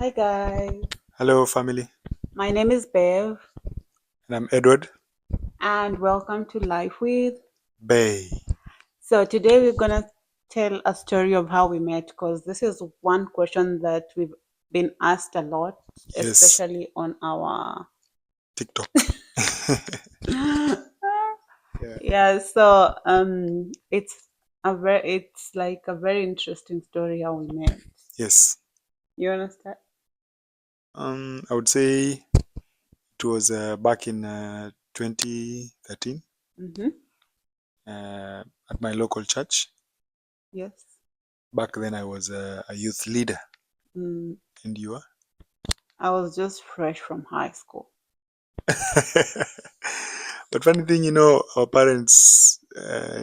Hi guys, Hello, family. my name is Bev And I'm Edward and welcome to Life with. Bay. So today we're gonna tell a story of how we met because this is one question that we've been asked a lot, Yes, especially on our TikTok. Yeah. yeah. So it's like a very interesting story how we met. Yes. You understand? I would say it was back in 2013 Mm-hmm. at my local church. Yes. Back then, I was a youth leader, Mm, and you are. I was just fresh from high school. But funny thing, our parents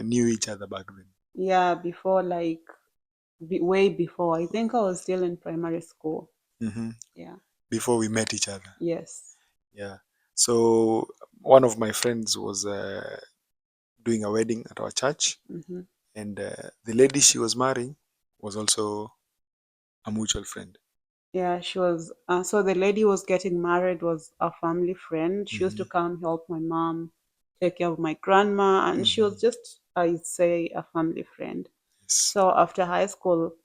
knew each other back then. Yeah, before way before. I think I was still in primary school. hmm Yeah. Before we met each other. Yes. Yeah. So one of my friends was doing a wedding at our church, Hmm. and the lady she was marrying was also a mutual friend. Yeah, she was. So the lady was getting married was a family friend. She used to hmm come help my mom take care of my grandma, and she was hmm just, I'd say, a family friend. Yes. So after high school,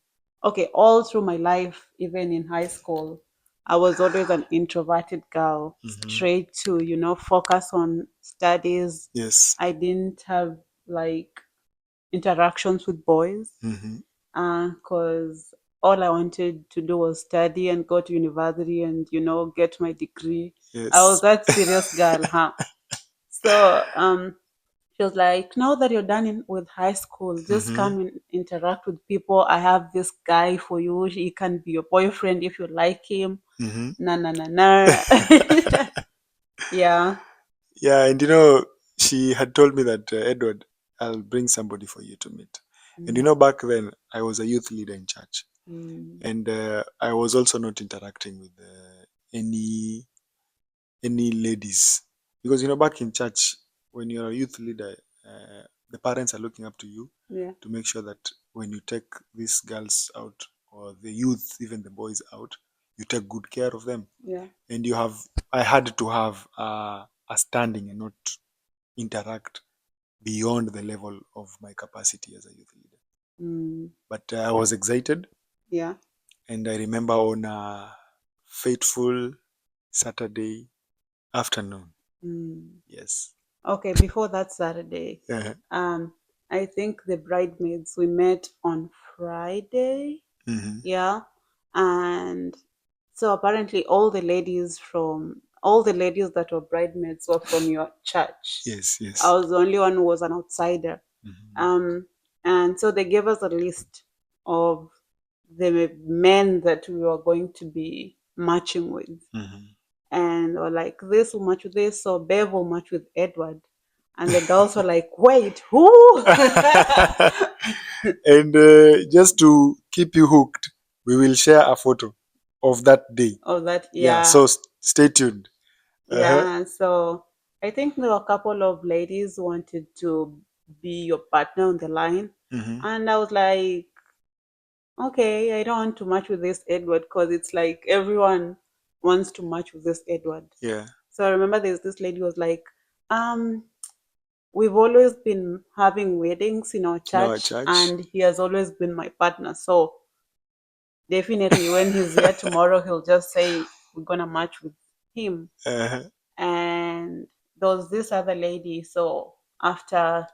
okay, all through my life, even in high school, I was always an introverted girl, hmm straight to, focus on studies. Yes. I didn't have like interactions with boys hmm because all I wanted to do was study and go to university and get my degree. I was Yes. that serious girl, huh? So she was like, now that you're done with high school, just hmm come and interact with people. I have this guy for you. He can be your boyfriend if you like him. hmm Na na na na. Yeah. Yeah, and she had told me that Edward, I'll bring somebody for you to meet. And Mm, back then I was a youth leader in church, mm, and I was also not interacting with any any ladies because back in church when you're a youth leader, the parents are looking up to you yeah, to make sure that when you take these girls out or the youth, even the boys out, you take good care of them. yeah. And I had to have a standing and not interact beyond the level of my capacity as a youth leader. Mm, But I was excited, yeah. and I remember on a fateful Saturday afternoon. Mm. Yes. Okay, before that Saturday, Uh, um, I think the bridesmaids we met on Friday. hmm Yeah. And so apparently all the ladies that were bridesmaids were from your church. Yes, I yes. was the only one who was an outsider. hmm Um, and so they gave us a list of the men that we were going to be matching with. hmm And they were like, this will match with this, so Bev will match with Edward. And the girls were like, wait, who? And just to keep you hooked, we will share a photo of that day. Oh, that, Yeah, yeah. so stay tuned. Uh-huh. Yeah, so I think there were a couple of ladies who wanted to be your partner on the line. hmm And I was like, okay, I don't want to match with this Edward because it's like everyone wants to match with this Edward. Yeah. So I remember there's this lady who was like, um, we've always been having weddings in our In our church church. and he has always been my partner. So definitely when he's here tomorrow, he'll just say, we're going to match with him. Uh-huh. And there was this other lady. So after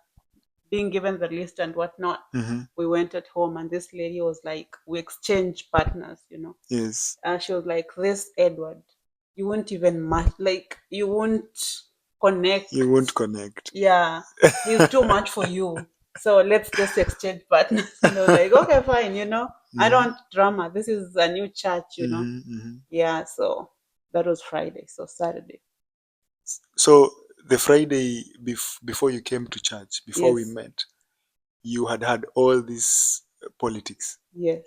being given the list and whatnot, hmm we went at home, and this lady was like, we exchanged partners. Yes. And she was like, this Edward, you won't even match, like, you won't connect. You won't connect. Yeah, he's too much for you. So let's just exchange partners. And I was like, okay, fine. I don't hmm want drama. This is a new church. hmm hmm Yeah, so that was Friday. So Saturday. So the Friday before you came to church, before we Yes, met, you had all this politics. yes.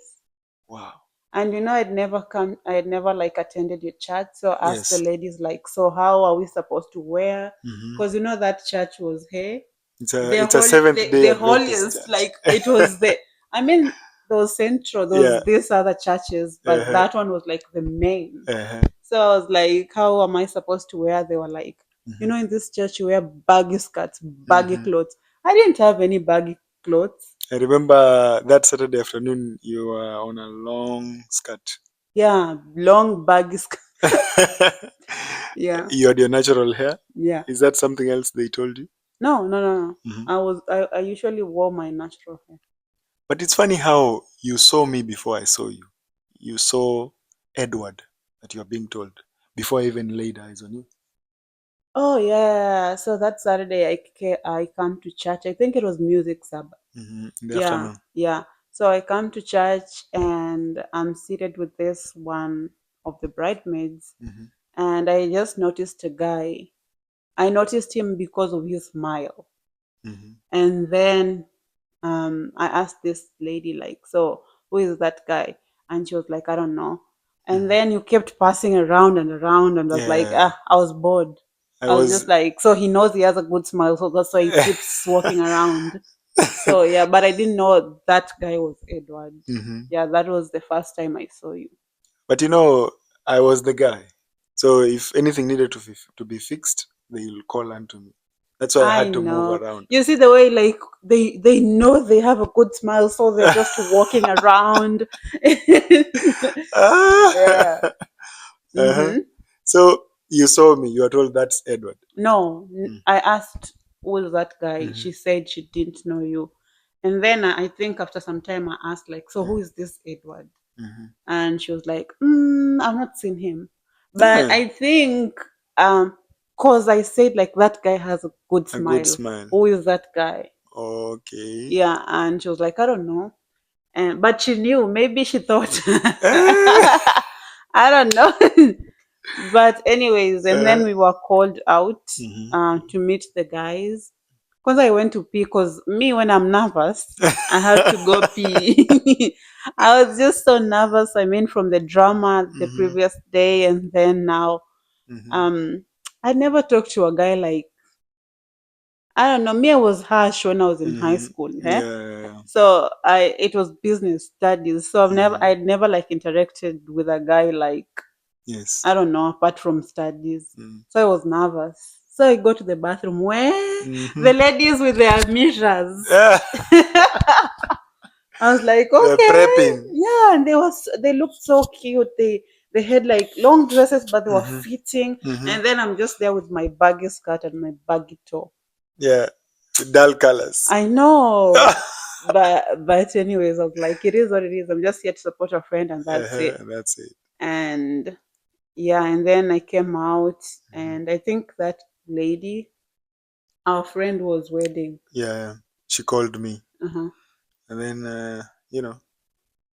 Wow. And I had never like attended your church. So I asked the Yes. ladies, like, so how are we supposed to wear? hmm Because that church was, hey, It's a the it's a whole Seventh the, Day the Adventist holiest, church. like it was the I mean, there was Central, there Yeah. was this other churches, but Uh-huh. that one was like the main. Uh-huh. So I was like, how am I supposed to wear? They were like, Mhm. in this church you wear baggy skirts, baggy Mhm. clothes. I didn't have any baggy clothes. I remember that Saturday afternoon you were on a long skirt. Yeah, long baggy skirt. Yeah, You had your natural hair. yeah. Is that something else they told you? No, no, no, no. Mhm. I usually wore my natural hair. But it's funny how you saw me before I saw you. You saw Edward that you are being told before I even laid eyes on you. Oh yeah. So that Saturday I come to church. I think it was music Sabbath. In the Yeah, afternoon. yeah. So I come to church and I'm seated with this one of the bridesmaids, Mhm. and I just noticed a guy. I noticed him because of his smile. Mhm. And then I asked this lady, like, so who is that guy? And she was like, I don't know. And Mhm. then you kept passing around and around, and I was like, Yeah, I was bored. I I was was. just like, so he knows he has a good smile, so that's why he keeps walking around. So yeah, but I didn't know that guy was Edward. Mhm. Yeah, that was the first time I saw you. But I was the guy. So if anything needed to be fixed, they'll call unto me. That's why I I had to move know. around. You see the way like they know they have a good smile, so they're just walking around. Yeah. Ah! Uh-huh. Mm-hmm. So you saw me. You are told that's Edward. No, Mm. I asked who's that guy. Mhm. She said she didn't know you. And then I think after some time I asked like, so who is this Edward? Mhm. And she was like, I've not seen him. But Ah, I think cause I said like that guy has a good a good smile. smile. Who is that guy? Okay. Yeah, and she was like, I don't know. And but she knew. Maybe she thought. Ah! I don't know. But anyways, and then Uh, we were called out mhm. to meet the guys. Because I went to pee. Because me, when I'm nervous, I have to go pee. I was just so nervous. I mean, from the drama the Mhm. previous day, and then now, Mhm. um, I never talked to a guy like, I don't know. Me, I was harsh when I was in high Mhm. school. Eh? Yeah. So it was business studies. So Mhm. I'd never like interacted with a guy like, Yes. I don't know, apart from studies. Mm. So I was nervous. So I go to the bathroom where Mhm. the ladies with their mirrors. Ah, I was like, they're okay, prepping. yeah, and they looked so cute. They had like long dresses, but they were Mhm. fitting. Mhm. And then I'm just there with my baggy skirt and my baggy top. Yeah. Dull colors. I know, but anyways, I was like, it is what it is. I'm just here to support a friend, and that's it. Uh-huh, that's it. And yeah, and then I came out, Mhm. and I think that lady, our friend was wedding. Yeah. She called me, Uh-huh. and then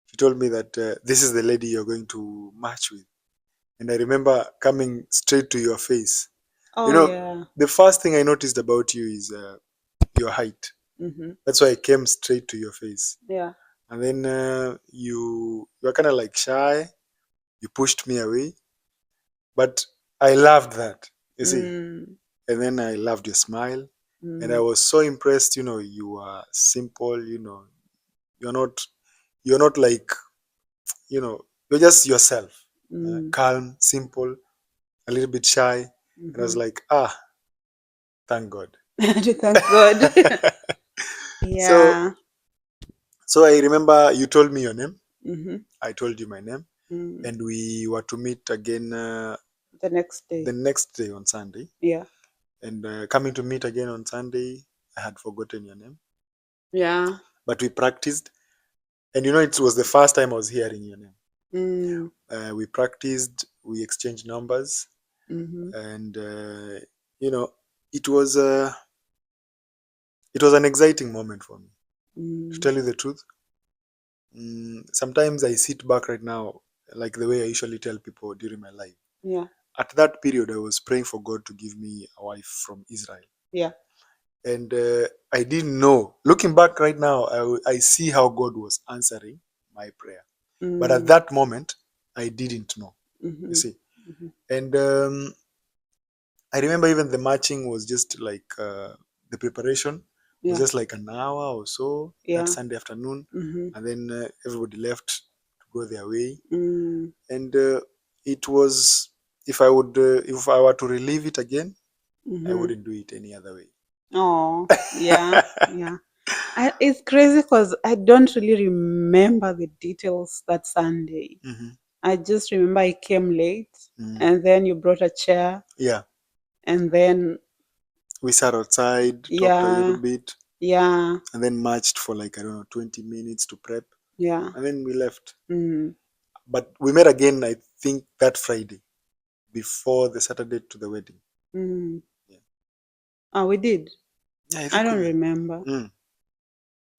she told me that this is the lady you're going to match with. And I remember coming straight to your face. You Oh know, yeah. the first thing I noticed about you is your height. Mm-hmm. That's why I came straight to your face. Yeah. And then you were kind of like shy. You pushed me away, but I loved that. You see, Mm, and then I loved your smile, and I mm, was so impressed. You are simple. You're not like you're just yourself, mm. calm, simple, a little bit shy. And I was Mm-hmm. like, thank God. Thank God. so Yeah. so I remember you told me your name. Mm-hmm. I told you my name, Mm. and we were to meet again The next the day. next day on Sunday. Yeah. And coming to meet again on Sunday, I had forgotten your name, Yeah. but we practiced. And it was the first time I was hearing your name. Mm, We practiced, we exchanged numbers, mm-hmm. and you know, it was it was an exciting moment for me. To Mm, tell you the truth, sometimes I sit back right now, like the way I usually tell people during my life. yeah. At that period, I was praying for God to give me a wife from Israel. Yeah. And I didn't know. Looking back right now, I see how God was answering my prayer. But at Mm, that moment, I didn't know. You mm-hmm. see. Mm-hmm. And I remember even the marching was just like the preparation It was Yeah. just like an hour or so Yeah. that Sunday afternoon, Mhm. and then everybody left to go their way. Mm. And it was, if I were to relive it again, I Mhm. wouldn't do it any other way. Oh, yeah. Yeah. It's crazy because I don't really remember the details that Sunday. Mhm. I just remember I came late, Mm. and then you brought a chair, Yeah, and then we sat outside, talked a little yeah, bit, yeah, and then marched for like, I don't know, 20 minutes to prep, yeah. and then we left. Mm. But we met again, I think, that Friday before the Saturday to the wedding. Mm. Yeah, Oh, we did. yeah, I I think we don't met. remember. Mm.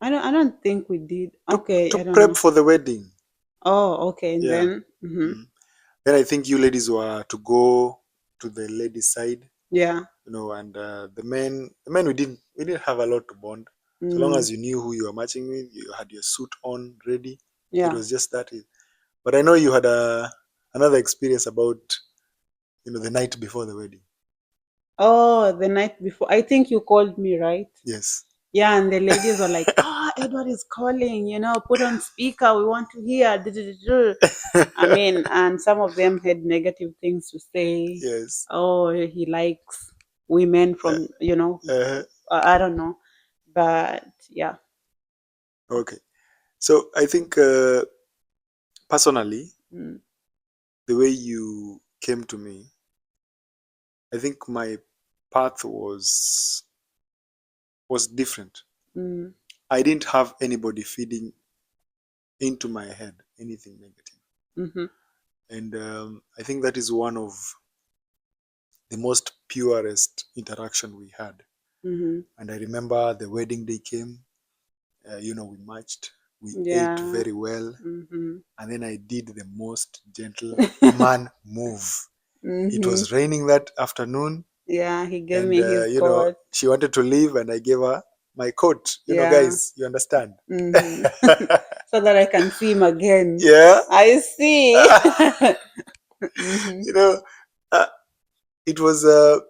I don't think we did. To Okay, to I don't prep know. for the wedding. Oh, okay. And Yeah. then Mm. Then I think you ladies were to go to the ladies' side, yeah. and the men we didn't have a lot to bond. So long Mm. as you knew who you were matching with, you had your suit on ready. It Yeah. was just that. But I know you had another experience about the night before the wedding. Oh, the night before. I think you called me, right? Yes. Yeah, and the ladies were like, "Oh, Edward is calling, put on speaker. We want to hear." I mean, and some of them had negative things to say. Yes. Oh, he likes women Uh, from, I don't know. But yeah. okay. So I think personally, Mm, the way you came to me, I think my path was different. mm, I didn't have anybody feeding into my head anything negative, mm-hmm, and I think that is one of the most purest interaction we had. mm-hmm. And I remember the wedding day came. We matched, we ate Yeah. very well, Mm-hmm, and then I did the most gentleman move. It mm-hmm. was raining that afternoon, Yeah, he gave and me his coat. she wanted to leave, and I gave her my coat. Yeah. Guys, you understand? Mm-hmm. So that I can see him again. Yeah. I see. Mm-hmm. you know, uh, it was a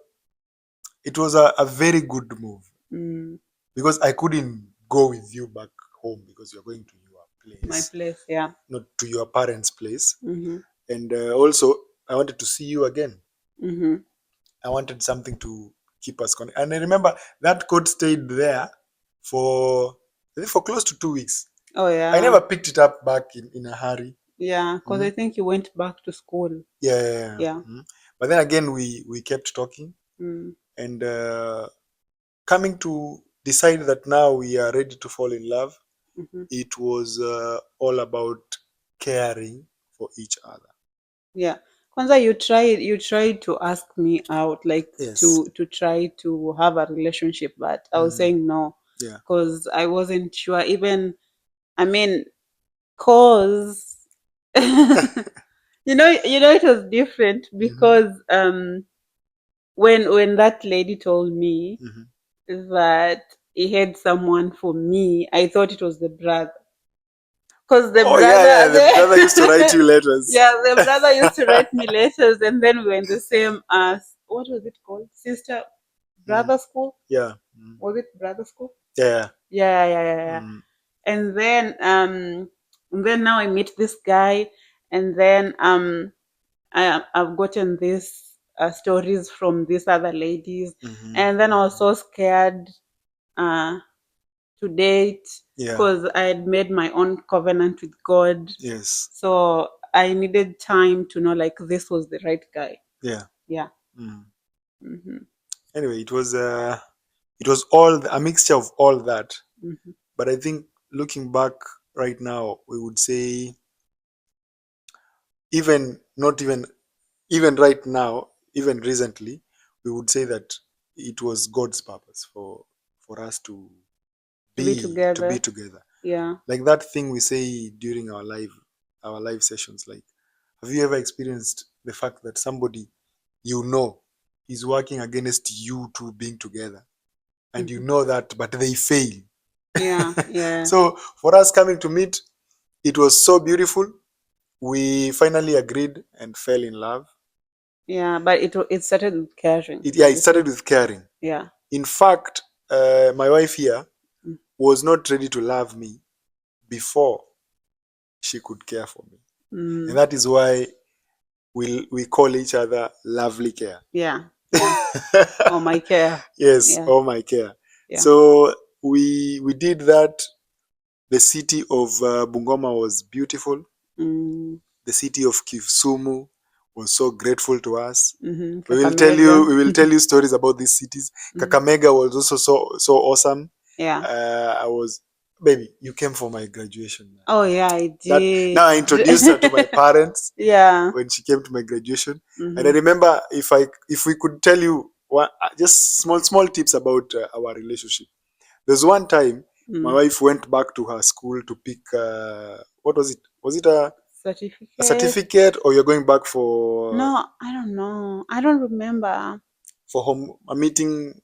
very good move Mm, because I couldn't go with you back home because you're going to your my place, place, yeah. not to your parents' place. Mm-hmm. And also, I wanted to see you again. Mm-hmm. I wanted something to keep us connected. And I remember that coat stayed there for I think for close to 2 weeks. Oh I yeah. never picked it up back in a hurry. Yeah, because I Mhm. think you went back to school. Yeah, yeah, yeah. Yeah. Mhm. But then again, we kept talking, Mm, and coming to decide that now we are ready to fall in love. mm-hmm. It was all about caring for each other. Yeah. Kwanza, you tried to ask me out, like Yes. to try to have a relationship, but I was Mm, saying no yeah. because I wasn't sure. Even, I mean, cause it was different Hmm. because when that lady told me Hmm. that he had someone for me, I thought it was the brother. Because the Oh yeah, yeah. brother, The brother used to write you letters. yeah, the brother used to write me letters, and then we were in the same, what was it called? Sister, Mm, brother school? yeah. Mm, Was it brother school? yeah. Yeah, yeah, yeah, yeah. Mm, And then now I meet this guy, and then I've gotten these stories from these other ladies, hmm. and then I was so scared uh, to date Yeah. because I had made my own covenant with God. Yes. So I needed time to know like this was the right guy. Yeah. Yeah. Mm. Hmm. Anyway, it was a mixture of all that. Hmm. But I think looking back right now, we would say even not even right now, even recently, we would say that it was God's purpose for us to To be be together. together. Yeah. Like that thing we say during our live sessions. Like, have you ever experienced the fact that somebody is working against you two being together, and you Hmm. know that, but they fail? Yeah. Yeah. So for us coming to meet, it was so beautiful. We finally agreed and fell in love. Yeah. But it started with caring, It obviously. started with caring. Yeah. In fact, my wife here Mm. was not ready to love me before she could care for me. Mm. And that is why we call each other lovely care. Yeah. Yeah. Oh, my care. Yes, Yeah. oh my care. Yeah. So we did that. The city of Bungoma was beautiful. Mm. The city of Kisumu was so grateful to us. Mm-hmm. We will tell you. Kakamega. We will tell you stories about these cities. Mhm. Kakamega was also so awesome. Yeah. I was, baby, you came for my graduation. Oh yeah, I That did. now I introduced her to my parents Yeah. when she came to my graduation. Mhm. And I remember if we could tell you one, just small tips about our relationship. There's one time my Mm. wife went back to her school to pick what was it? Was it a Certificate. certificate, or you're going back for No, I don't know. I don't remember. a meeting,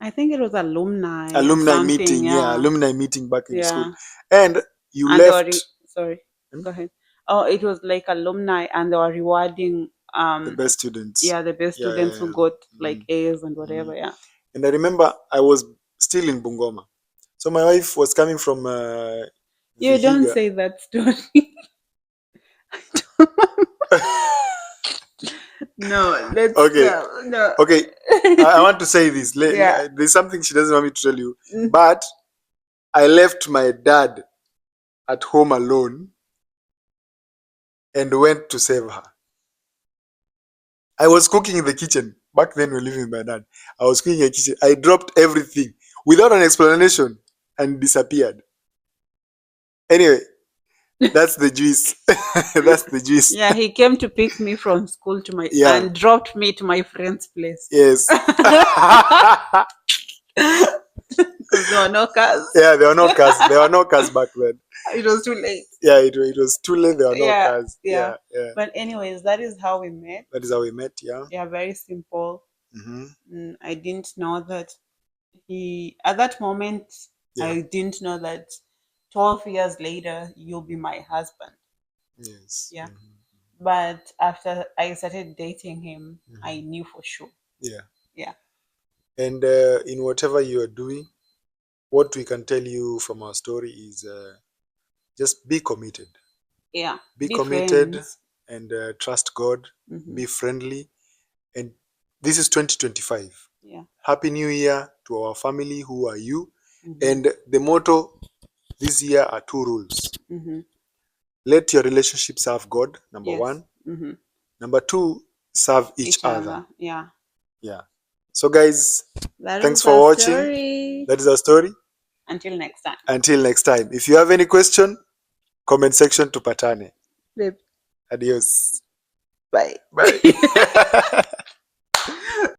I think it was alumni or alumni something. meeting? Yeah, Yeah. alumni meeting back in school. Yeah. And you And they were left sorry. Hmm? Go ahead. Oh, it was like alumni, and they were rewarding the best students. yeah, the best Yeah, students yeah, who got yeah. like A's and whatever. Yeah. And I remember I was still in Bungoma. So my wife was coming from You don't Vihiga. say that story. No, let's Okay. no. Okay, I want to say this. Yeah. There's something she doesn't want me to tell you. Mm. But I left my dad at home alone and went to save her. I was cooking in the kitchen. Back then, we were living with my dad. I was cooking in the kitchen. I dropped everything without an explanation and disappeared. Anyway, that's the juice. That's the juice. Yeah, he came to pick me from school to my Yeah. and dropped me to my friend's place. Yes. Because there were no cars. Yeah, there were no cars. There were no cars back then. It was too late. Yeah, it was too late. There were no Yeah, cars. yeah. Yeah. But anyways, that is how we met. That is how we met. Yeah. Yeah, very simple. Mm-hmm. I didn't know that at that moment, Yeah. I didn't know that 12 years later, you'll be my husband. Yes. Yeah. Mm-hmm. But after I started dating him, Mm-hmm. I knew for sure. Yeah. Yeah. And in whatever you are doing, what we can tell you from our story is just be committed. Yeah. Be committed friends. and trust God. Mhm. Be friendly. And this is 2025. Yeah. Happy New Year to our family. Who are you? Mhm. And the motto this year are 2 rules. Mhm. Let your relationship serve God, number Yes. 1. Mhm. Number 2, serve each other. Yeah. Yeah. So guys, That thanks is for our watching. story. That is our story. Until next time. Until next time. If you have any question, comment section tupatane. Babe. Adios. Bye. Bye.